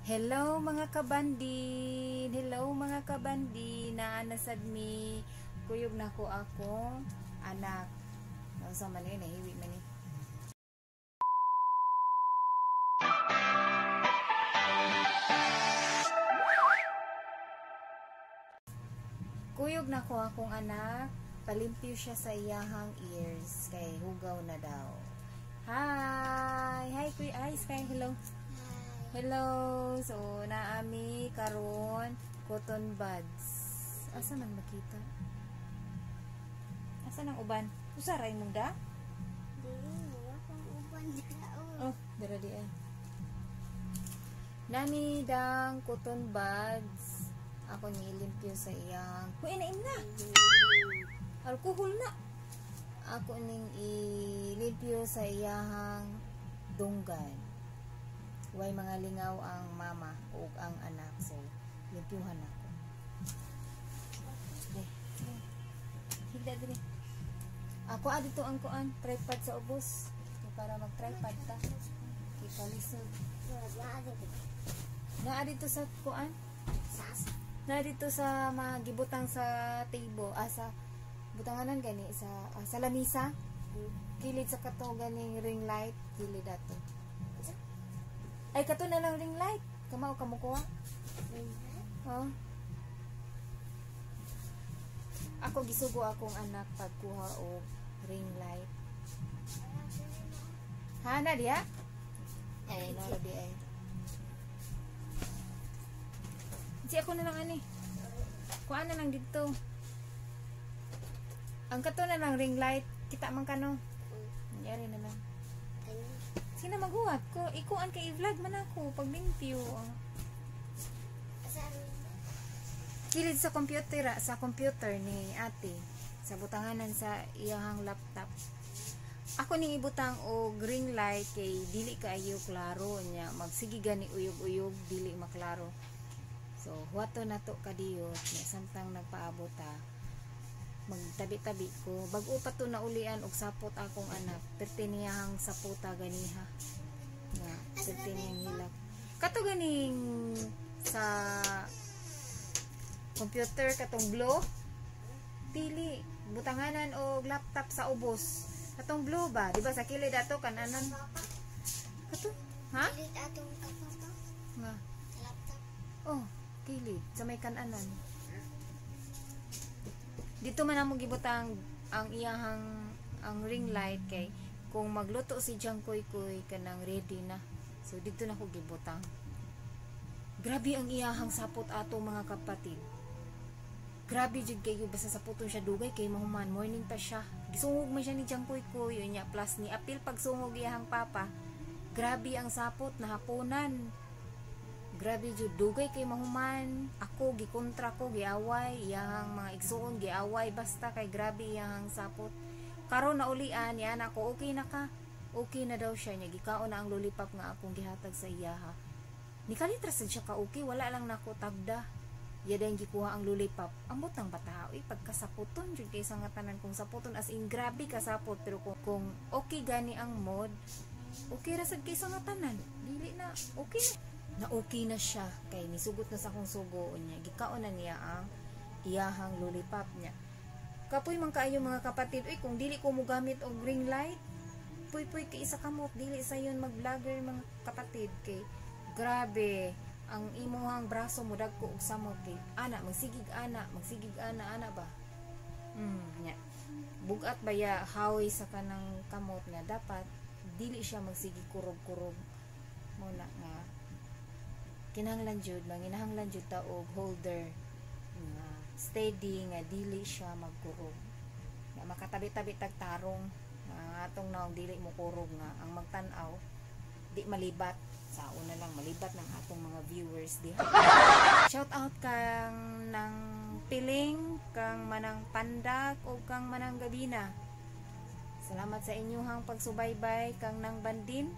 Hello mga kabandin. Hello mga kabandin. Naanasad mi kuyog na ko ako anak. Sa man ni hiwi man ni. Kuyog na ko akong anak. Palimpyo siya sa iyahang ears kay hugaw na daw. Hi. Hi Kuy Ice kay hello. Hello. So naami karon cotton buds. Asa man makita? Asa nang uban? Usaray mong da? Dili mo akong uban daw. Oh, dara di ay. Nami dang cotton buds. Ako ni limpyo sa iyang. Kuy na na. Alcohol na. Ako ning ilimpyo sa iyang dunggan. Way mga lingaw ang mama o ang anak. So, limpyuhan ako. Higda din. Ako dito ang kuan, tripod sa ubos. Para mag-tripod ta. Ipalisod. Naa dito sa kuan? Naa dito sa magibutang sa table. Sa butanganan gani sa lamisa. Kilid sa kato ganing ring light. Kilid ato. Ay, kato na lang ring light. Kamao ka mo kuha? Oh. Ako gisugo akong anak pagkuha o ring light. Ha, na diya? Ay, nara di ay. Si ako na lang ani. Kuha na lang dito. Ang kato na lang ring light. Kita man kano. Nangyari na lang. Sina maguhat ko, ikuan kay i-vlog man ako pag limpyo. Kilid sa computer ni ate sa butanganan sa iyahang laptop. Ako ning ibutang og ring light kay dili kaayo klaro nya magsige gani uyog-uyog dili maklaro. So huwato nato kadiyot nya samtang nagpaabot ta magtabi-tabi ko bag-o pa to na ulian og sapot akong anak perti niyang saputa ganiha nga perti niyang hilak kato ganing sa computer katong blue dili butanganan og laptop sa ubos katong blue ba di ba sa kilid ato kananan kato ha Kilid atong kapapa nga sa laptop. oh kilid sa may kananan dito man amo gibutang ang iyahang ang ring light kay kung magluto si Jang Koy kanang ready na. So dito na ko gibutang. Grabe ang iyahang sapot ato mga kapatid. Grabe jud kayo basta saputon siya dugay kay mahuman morning pa siya. Gisungog man siya ni Jang Koy nya plus ni apil pagsungog iyahang papa. Grabe ang sapot na hapunan. Grabe jud dugay kay mahuman ako gikontra ko giaway iyang mga igsuon giaway basta kay grabe iyang sapot karon na ulian yan ako okay na ka okay na daw siya nya gikaon na ang lollipop nga akong gihatag sa iyaha ni kalitras siya ka okay wala lang nako tagda yada yung gikuha ang lollipop ambot ng bata pagkasaputon jud kay sa nga tanan kung saputon as in grabe kasapot pero kung okay gani ang mod okay ra sad kay sa nga tanan dili na okay na okay na siya kay nisugot na sa akong sugo niya gikaon na niya ang iyahang lollipop niya kapoy man kaayo mga kapatid uy kung dili ko mo gamit og ring light puy kay isa kamot dili sayon mag vlogger mga kapatid kay grabe ang imuhang braso mo dagko og samot kay magsigig ana ba nya bugat baya hawi sa kanang kamot nga dapat dili siya magsigi kurog-kurog mo na nga kinahanglan jud manginahanglan jud ta og holder nga steady nga dili siya magkurog nga makatabi-tabi tag tarong nga atong naong dili mo kurog nga ang magtan-aw di malibat sa una lang malibat ng atong mga viewers di shout out kang nang piling kang manang pandak o kang manang gabina salamat sa inyong pagsubaybay kang nang bandin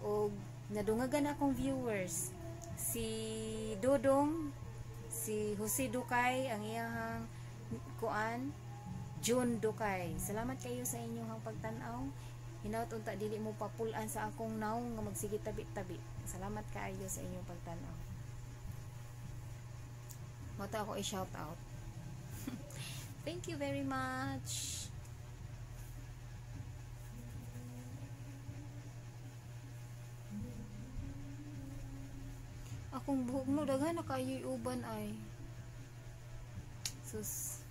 og nadungagan akong viewers si Dodong, si Jose Dukay, ang iyahang kuan, June Dukay. Salamat kayo sa inyong pagtanaw. hinaut unta dili mo papulan sa akong naong nga magsige tabi-tabi. Salamat kaayo sa inyong pagtanaw. Mata ako i-shout out. Thank you very much. Akong buhok mo daghan na kayo'y uban ay. Sus.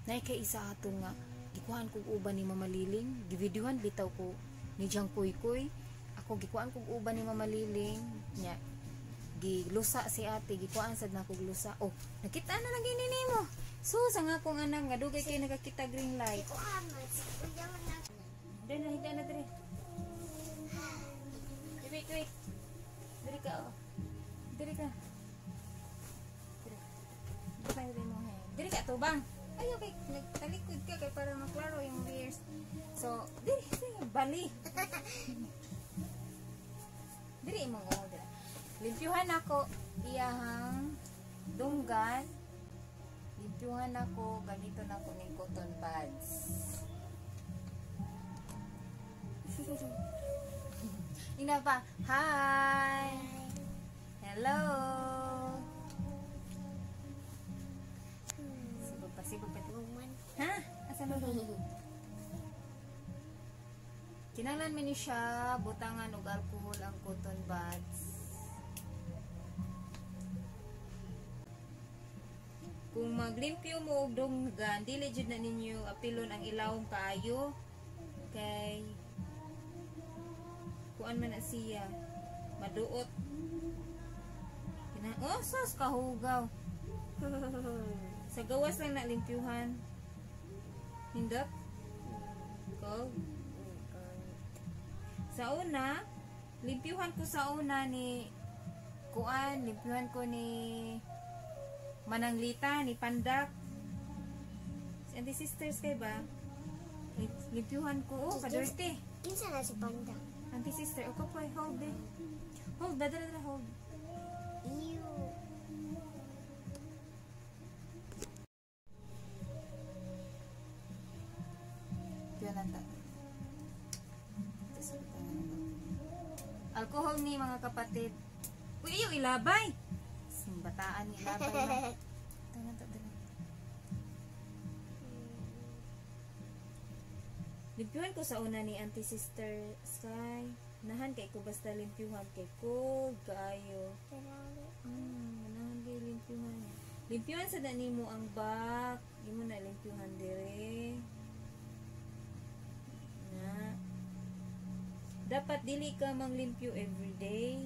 Nay kay isa ato nga gikuhan kog uban ni Mama Liling, givideohan bitaw ko ni Jang Koy Koy. Ako gikuhan kog uban ni Mama Liling nya gilusa si ate, gikuhaan sad na kog lusa. Oh, nakita na lagi ni nimo. Sus ang akong anak nga dugay kay nakakita green light. Ko amat. Kuya man na. Dili na hida na dire. Wait. Diri ka. Oh. Diri ka. Diri. Butang diri mo he. Diri ka tubang. Ay okay, nagtalikod ka kay para maklaro yung ears. So, diri bali. Diri mo go dira. Limpyuhan ako iyahang dunggan. Limpyuhan ako ganito na ko ning cotton pads. Ina pa. Hi. Hello. Sibog pa Woman. ha? Asa mo? Kinahanglan man ni siya butangan og alcohol ang cotton buds. Kung maglimpyo mo og dunggan, dili jud na ninyo apilon ang ilawom kaayo kay kuan man na siya maduot. Oh, sus kahugaw. Sa gawas lang na limpyuhan. Hindot. Go. Sa una, limpyuhan ko sa una ni kuan, limpyuhan ko ni Mananglita, ni Pandak. And the sisters kay ba? Limpyuhan ko. Oh, kadurte. Kinsa na si Panda? Auntie sister, okay po, hold eh. Hold, dada, hold. Ew. Yun ang alcohol ni mga kapatid. Uy, yung ilabay. Bataan ni ilabay na. Tangan to dala. Limpyuhan ko sa una ni Auntie Sister Sky. Nahan kay ko basta limpyuhan kay ko kaayo. Nahan kay limpyuhan. Limpyuhan sa dani mo ang back. Di mo na limpyuhan dire. Na. Dapat dili ka manglimpyo everyday.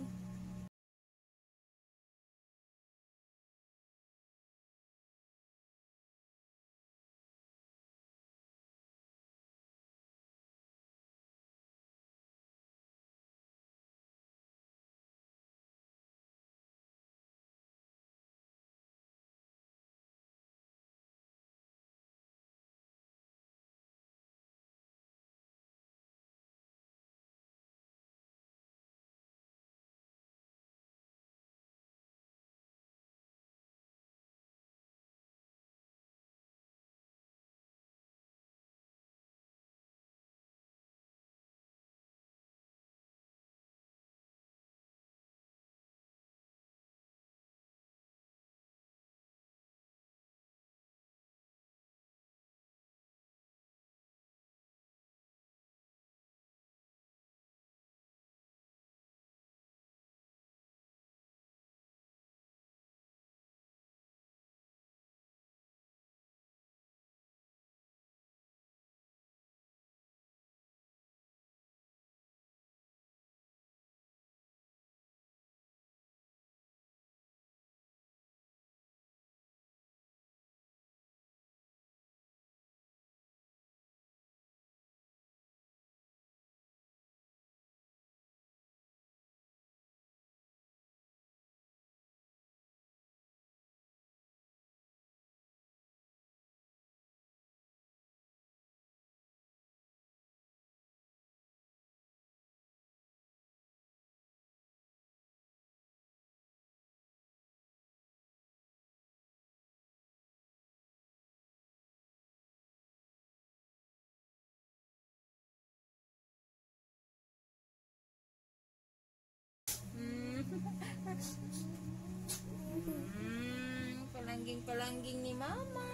palangging ni mama.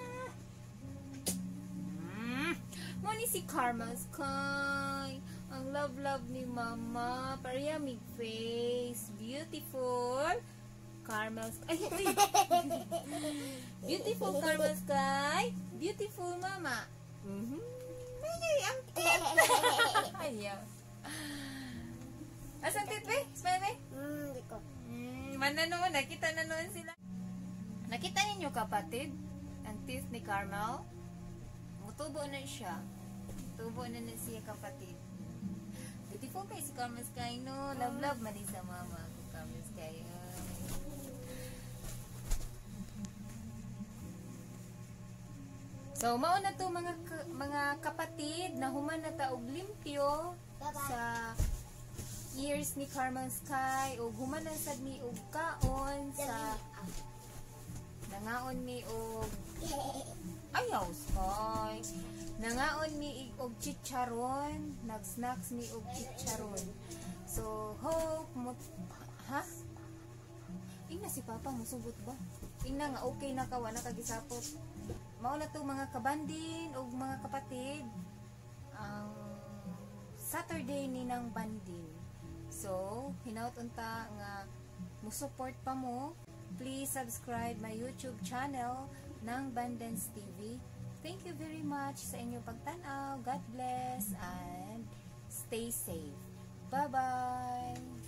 Mo ni si Karma Sky. Ang love ni mama. Pariyamig face. Beautiful. Karma Sky. Ay. Beautiful Karma Sky. Beautiful mama. Ay, ang cute. Ayaw. Asan titbe? Smile be? Hindi ko. Mana noon, nakita na noon sila. Nakita ninyo kapatid? Ang teeth ni Carmel? Mutubo na siya. Tubo na siya kapatid. Beautiful kay si Carmel Sky, no? Love man sa mama. Carmel Sky. So, mauna to mga kapatid na human na taog limpyo sa years ni Carmel Sky o human na sad ni og kaon sa nangaon mi og ayaw Sky nangaon mi og chicharon, nag-snacks mi og chicharon. So, hope mo ha? Ingna si Papa musugot ba? Ingna nga okay na ka, wala kagisapot. Mao na to mga kabandin o mga kapatid ang Saturday ni ng bandin. So, hinaut unta nga mo-support pa mo. Please subscribe my YouTube channel ng Bandens TV. Thank you very much sa inyong pagtanaw. God bless and stay safe. Bye-bye!